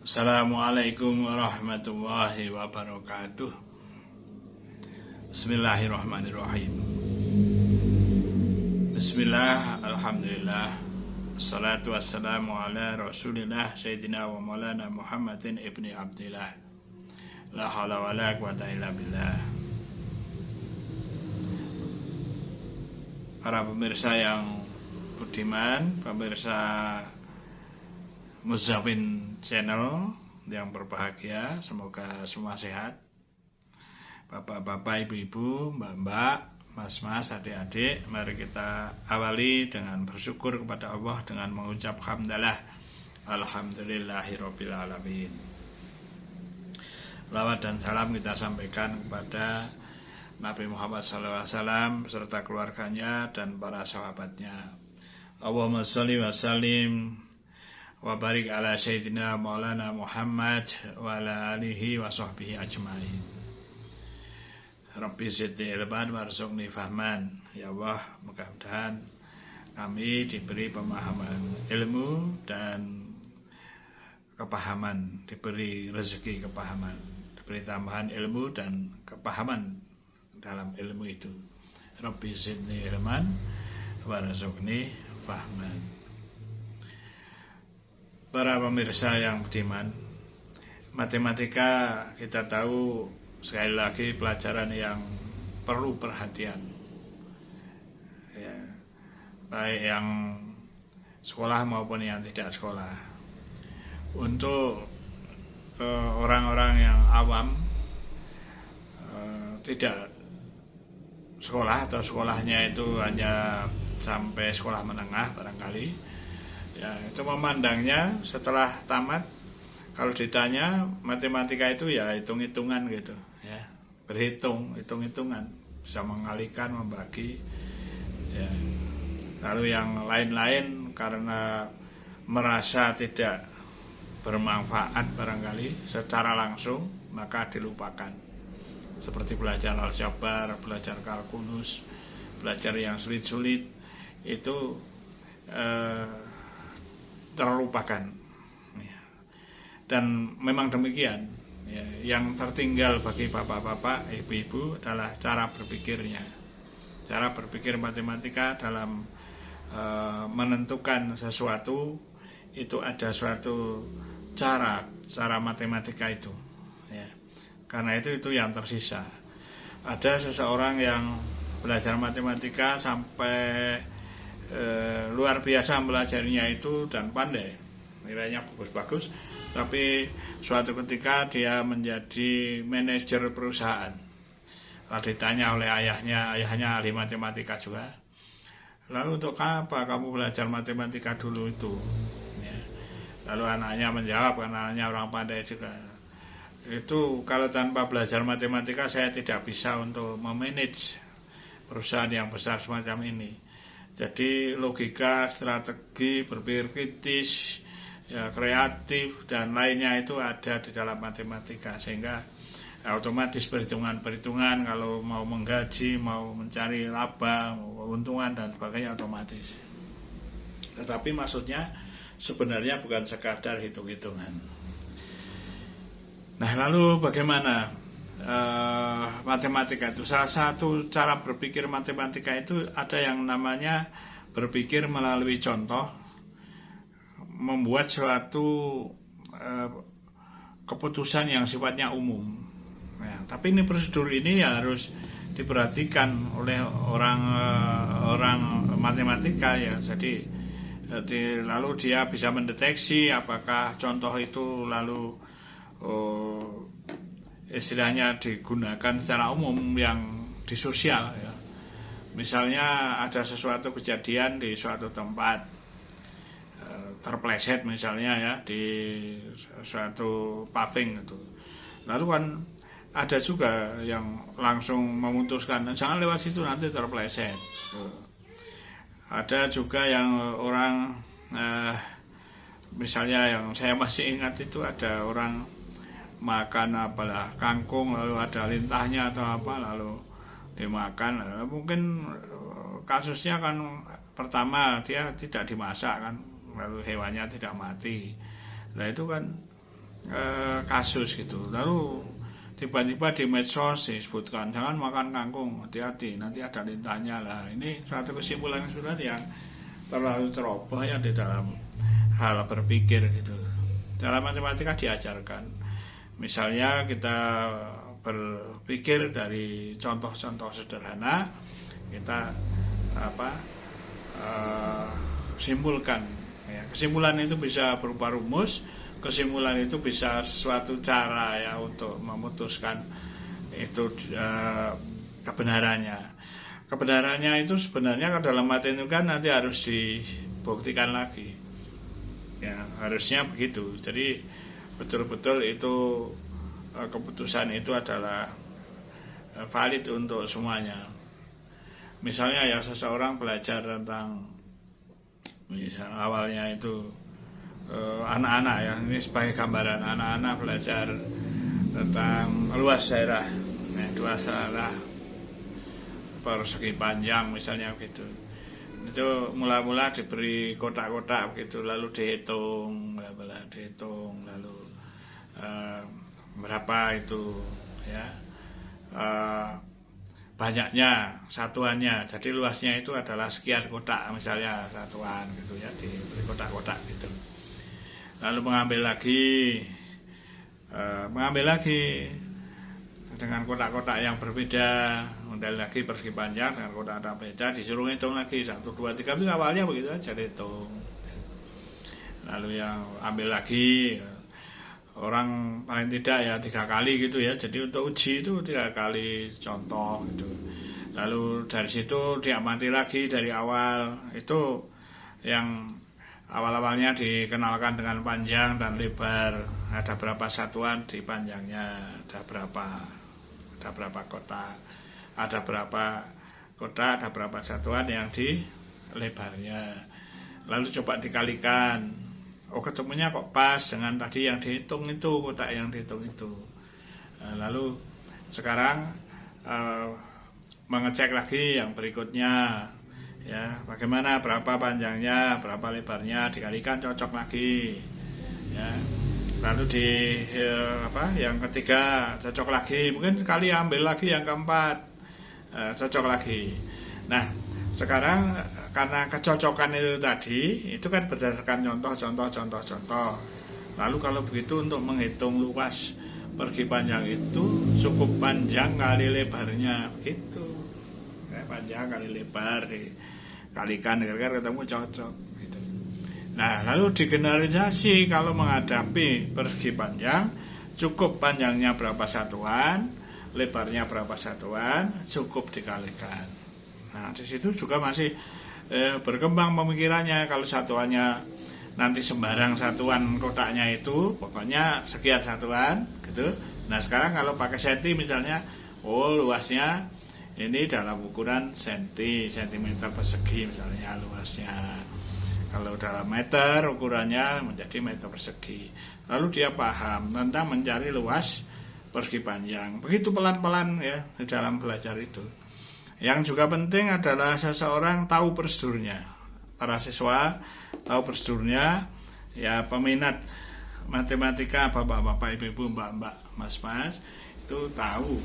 Assalamualaikum warahmatullahi wabarakatuh. Bismillahirrahmanirrahim. Bismillah, alhamdulillah, assalatu wassalamu ala rasulillah Sayyidina wa maulana Muhammadin ibni Abdillah. La hawla wa la quwata illa billah. Para pemirsa yang budiman, pemirsa Muzawin Channel yang berbahagia, semoga semua sehat. Bapak-bapak, ibu-ibu, mbak-mbak, mas-mas, adik-adik, mari kita awali dengan bersyukur kepada Allah dengan mengucap hamdalah, alhamdulillahirabbil alamin. Salawat dan salam kita sampaikan kepada Nabi Muhammad SAW beserta keluarganya dan para sahabatnya. Allahumma sholli wa sallim wa barik ala sayyidina maulana Muhammad wa ala alihi wa sahbihi ajmain. Rabbi zidni ilman warzuqni fahman. Ya Allah, mudah-mudahan kami diberi pemahaman ilmu dan kepahaman, diberi rezeki kepahaman, diberi tambahan ilmu dan kepahaman dalam ilmu itu. Rabbi zidni ilman warzuqni fahman. Para pemirsa yang budiman, matematika kita tahu sekali lagi pelajaran yang perlu perhatian, ya, baik yang sekolah maupun yang tidak sekolah. Untuk orang-orang yang awam, tidak sekolah atau sekolahnya itu hanya sampai sekolah menengah barangkali, ya, itu memandangnya setelah tamat, kalau ditanya matematika itu ya hitung-hitungan gitu, ya, berhitung, hitung-hitungan, bisa mengalihkan, membagi, ya. Lalu yang lain-lain karena merasa tidak bermanfaat barangkali secara langsung, maka dilupakan. Seperti belajar aljabar, belajar kalkulus, belajar yang sulit-sulit, itu terlupakan, ya. Dan memang demikian, ya. Yang tertinggal bagi bapak-bapak, ibu-ibu adalah cara berpikirnya. Cara berpikir matematika dalam menentukan sesuatu, itu ada suatu cara matematika itu, ya. Karena itu yang tersisa. Ada seseorang yang belajar matematika sampai luar biasa belajarnya itu dan pandai, nilainya bagus-bagus, tapi suatu ketika dia menjadi manajer perusahaan. Lalu ditanya oleh ayahnya ahli matematika juga, lalu untuk apa kamu belajar matematika dulu itu, ya. Lalu anaknya menjawab, karena anaknya orang pandai juga, itu kalau tanpa belajar matematika saya tidak bisa untuk memanage perusahaan yang besar semacam ini. Jadi logika, strategi, berpikir kritis, ya, kreatif dan lainnya itu ada di dalam matematika, sehingga otomatis perhitungan kalau mau menggaji, mau mencari laba, keuntungan dan sebagainya otomatis. Tetapi maksudnya sebenarnya bukan sekadar hitung-hitungan. Nah, lalu bagaimana matematika itu? Salah satu cara berpikir matematika itu ada yang namanya berpikir melalui contoh, membuat suatu keputusan yang sifatnya umum, ya. Tapi ini prosedur ini ya harus diperhatikan oleh orang matematika, ya. Jadi lalu dia bisa mendeteksi apakah contoh itu lalu istilahnya digunakan secara umum yang di sosial, ya. Misalnya ada sesuatu kejadian di suatu tempat, terpleset misalnya, ya, di suatu paving itu. Lalu kan ada juga yang langsung memutuskan jangan lewat situ nanti terpleset. Ada juga yang orang misalnya yang saya masih ingat itu ada orang makan apalah kangkung, lalu ada lintahnya atau apa, lalu dimakan. Mungkin kasusnya kan pertama dia tidak dimasak kan, lalu hewannya tidak mati. Nah itu kan kasus gitu. Lalu tiba-tiba di medsos disebutkan jangan makan kangkung, hati-hati nanti ada lintahnya lah. Ini suatu kesimpulan yang terlalu ceroboh ya di dalam hal berpikir gitu. Dalam matematika diajarkan, misalnya kita berpikir dari contoh-contoh sederhana, kita simpulkan. Ya, kesimpulan itu bisa berupa rumus, kesimpulan itu bisa suatu cara ya untuk memutuskan itu kebenarannya. Kebenarannya itu sebenarnya dalam matematika nanti harus dibuktikan lagi. Ya, harusnya begitu. Jadi betul-betul itu keputusan itu adalah valid untuk semuanya. Misalnya ya seseorang belajar tentang misalnya awalnya itu anak-anak ya, ini sebagai gambaran anak-anak belajar tentang luas daerah, luas daerah persegi panjang misalnya gitu. Itu mula-mula diberi kotak-kotak begitu, lalu dihitung lalu berapa itu ya banyaknya satuannya, jadi luasnya itu adalah sekian kotak misalnya satuan gitu ya, diberi kotak-kotak gitu. Lalu mengambil lagi dengan kotak-kotak yang berbeda, kemudian lagi persegi panjang dengan kotak-kotak beda, disuruh hitung lagi 1, 2, 3, itu awalnya begitu aja dihitung. Lalu yang ambil lagi orang paling tidak ya 3 kali gitu ya, jadi untuk uji itu 3 kali contoh gitu. Lalu dari situ diamati lagi dari awal, itu yang awal-awalnya dikenalkan dengan panjang dan lebar, ada berapa satuan di panjangnya, ada berapa kotak, ada berapa satuan yang di lebarnya. Lalu coba dikalikan, ketemunya kok pas dengan tadi yang dihitung itu, kotak yang dihitung itu. Lalu sekarang mengecek lagi yang berikutnya ya, bagaimana, berapa panjangnya, berapa lebarnya, dikalikan, cocok lagi ya. Lalu yang ketiga cocok lagi, mungkin sekali ambil lagi yang keempat, cocok lagi. Nah sekarang karena kecocokan itu tadi itu kan berdasarkan contoh. Lalu kalau begitu untuk menghitung luas persegi panjang itu cukup panjang kali lebarnya begitu, panjang kali lebar dikalikan kira-kira ketemu cocok gitu. Nah lalu digeneralisasi, kalau menghadapi persegi panjang cukup panjangnya berapa satuan, lebarnya berapa satuan, cukup dikalikan. Nah di situ juga masih berkembang pemikirannya. Kalau satuannya nanti sembarang satuan kotaknya itu pokoknya sekian satuan gitu. Nah sekarang kalau pakai senti misalnya, luasnya ini dalam ukuran sentimeter persegi misalnya luasnya. Kalau dalam meter ukurannya menjadi meter persegi. Lalu dia paham tentang mencari luas persegi panjang. Begitu pelan-pelan ya di dalam belajar itu. Yang juga penting adalah seseorang tahu prosedurnya. Para siswa tahu prosedurnya, ya peminat matematika, bapak-bapak, ibu-ibu, mbak-mbak, mas-mas, itu tahu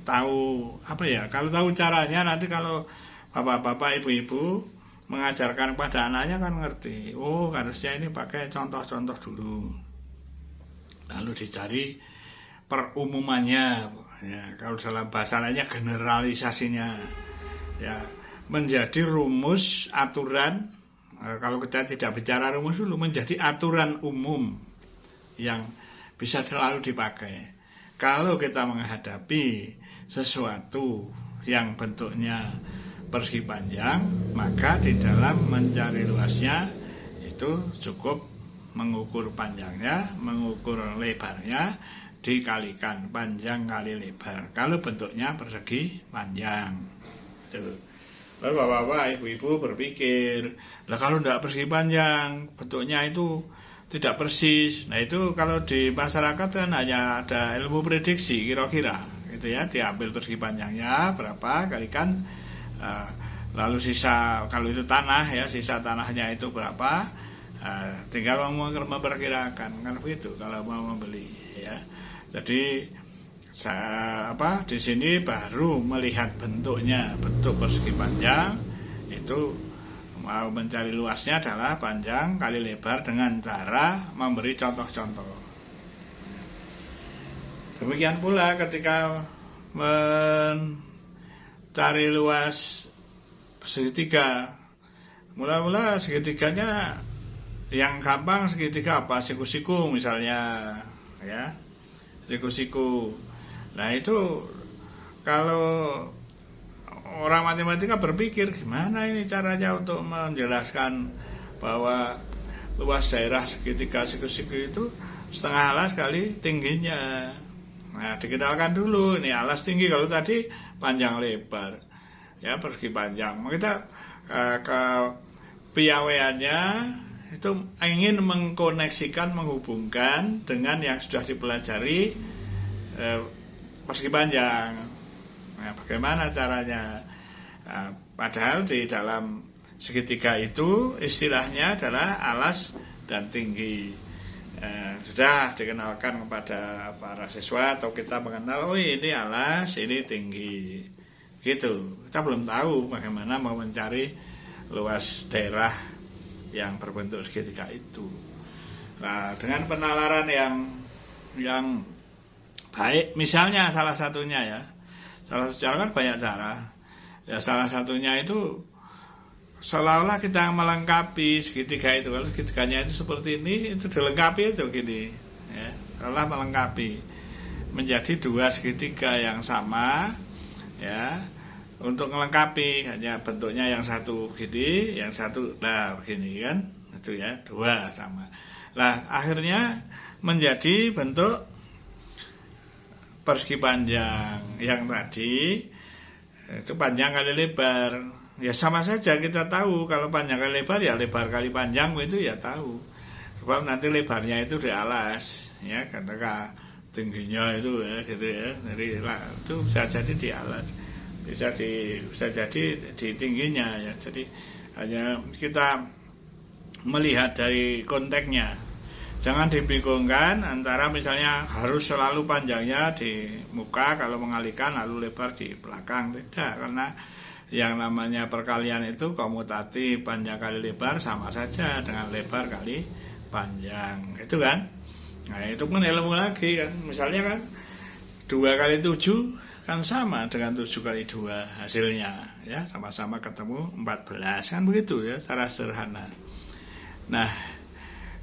kalau tahu caranya, nanti kalau bapak-bapak, ibu-ibu mengajarkan pada anaknya kan ngerti. Harusnya ini pakai contoh-contoh dulu. Lalu dicari perumumannya. Ya, kalau dalam bahasa lainnya generalisasinya ya, menjadi rumus aturan. Kalau kita tidak bicara rumus dulu, menjadi aturan umum yang bisa selalu dipakai. Kalau kita menghadapi sesuatu yang bentuknya persegi panjang, maka di dalam mencari luasnya itu cukup mengukur panjangnya, mengukur lebarnya, dikalikan panjang kali lebar kalau bentuknya persegi panjang. Lalu bapak-bapak, ibu-ibu berpikir, kalau tidak persegi panjang, bentuknya itu tidak persis. Nah itu kalau di masyarakat kan hanya ada ilmu prediksi kira-kira gitu ya, diambil persegi panjangnya berapa, kalikan lalu sisa, kalau itu tanah ya, sisa tanahnya itu berapa, Tinggal memperkirakan kan begitu kalau mau membeli ya. Jadi di sini baru melihat bentuknya, bentuk persegi panjang itu mau mencari luasnya adalah panjang kali lebar dengan cara memberi contoh-contoh. Demikian pula ketika mencari luas segitiga, mula-mula segitiganya yang gampang segitiga apa? Siku-siku misalnya ya, siku-siku. Nah itu kalau orang matematika berpikir gimana ini caranya untuk menjelaskan bahwa luas daerah segitiga siku-siku itu setengah alas kali tingginya. Nah dikenalkan dulu ini alas tinggi, kalau tadi panjang lebar ya, persegi panjang. Kita ke piawaiannya itu ingin mengkoneksikan, menghubungkan dengan yang sudah dipelajari persegi panjang. Nah, bagaimana caranya? Nah, padahal di dalam segitiga itu istilahnya adalah alas dan tinggi. Sudah dikenalkan kepada para siswa atau kita mengenal, oh ini alas, ini tinggi. Gitu. Kita belum tahu bagaimana mau mencari luas daerah yang berbentuk segitiga itu. Nah, dengan penalaran yang baik, misalnya salah satunya ya, salah satu cara kan banyak cara. Ya salah satunya itu seolah-olah kita melengkapi segitiga itu. Kalau segitiganya itu seperti ini, itu dilengkapi itu gini. Ya, seolah melengkapi menjadi dua segitiga yang sama. Ya, untuk melengkapi hanya bentuknya yang satu gini, yang satu begini kan, itu ya dua sama. Lah akhirnya menjadi bentuk persegi panjang yang tadi itu panjang kali lebar. Ya sama saja kita tahu kalau panjang kali lebar ya lebar kali panjang itu ya tahu. Sebab nanti lebarnya itu di alas ya, katakan tingginya itu ya gitu ya. Jadi itu bisa jadi di alas. Bisa jadi di tingginya ya. Jadi hanya kita melihat dari konteksnya. Jangan dibingungkan antara misalnya harus selalu panjangnya di muka kalau mengalihkan lalu lebar di belakang. Tidak, karena yang namanya perkalian itu komutatif, panjang kali lebar sama saja dengan lebar kali panjang. Itu kan. Nah itu pun ilmu lagi kan. Misalnya kan 2 kali 7 kan sama dengan 7 kali 2 hasilnya ya, sama-sama ketemu 14 kan begitu ya, secara sederhana. Nah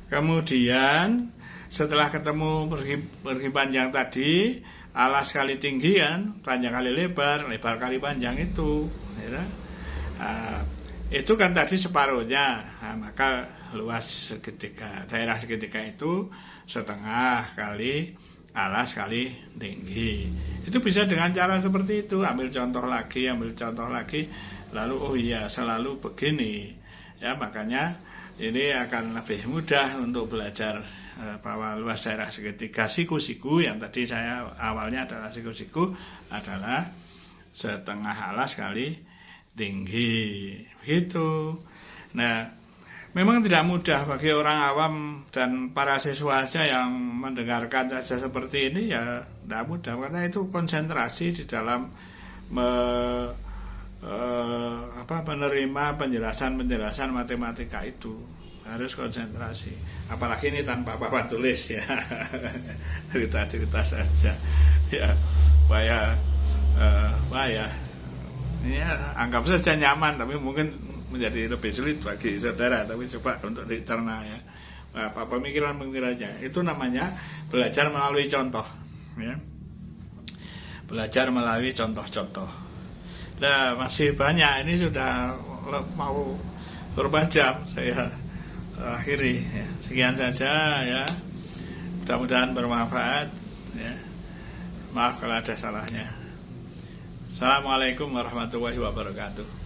kemudian setelah ketemu persegi panjang tadi, alas kali tinggi kan, panjang kali lebar, lebar kali panjang itu ya. Nah, itu kan tadi separuhnya. Nah, maka luas segitiga, daerah segitiga itu setengah kali alas kali tinggi. Itu bisa dengan cara seperti itu. Ambil contoh lagi, lalu oh iya selalu begini ya, makanya ini akan lebih mudah untuk belajar bahwa luas daerah segitiga siku-siku yang tadi saya awalnya adalah siku-siku adalah setengah alas kali tinggi begitu. Nah memang tidak mudah bagi orang awam dan para siswa saja yang mendengarkan saja seperti ini ya, tidak mudah karena itu konsentrasi di dalam menerima penjelasan matematika itu harus konsentrasi. Apalagi ini tanpa papan tulis ya, cerita-cerita saja ya, supaya ya anggap saja nyaman, tapi mungkin menjadi lebih sulit bagi saudara, tapi coba untuk dicerna ya apa pemikiran-pemikirannya. Itu namanya belajar melalui contoh ya. Belajar melalui contoh-contoh. Nah masih banyak, ini sudah mau berapa jam saya akhiri ya. Sekian saja ya, mudah-mudahan bermanfaat ya. Maaf kalau ada salahnya. Assalamualaikum warahmatullahi wabarakatuh.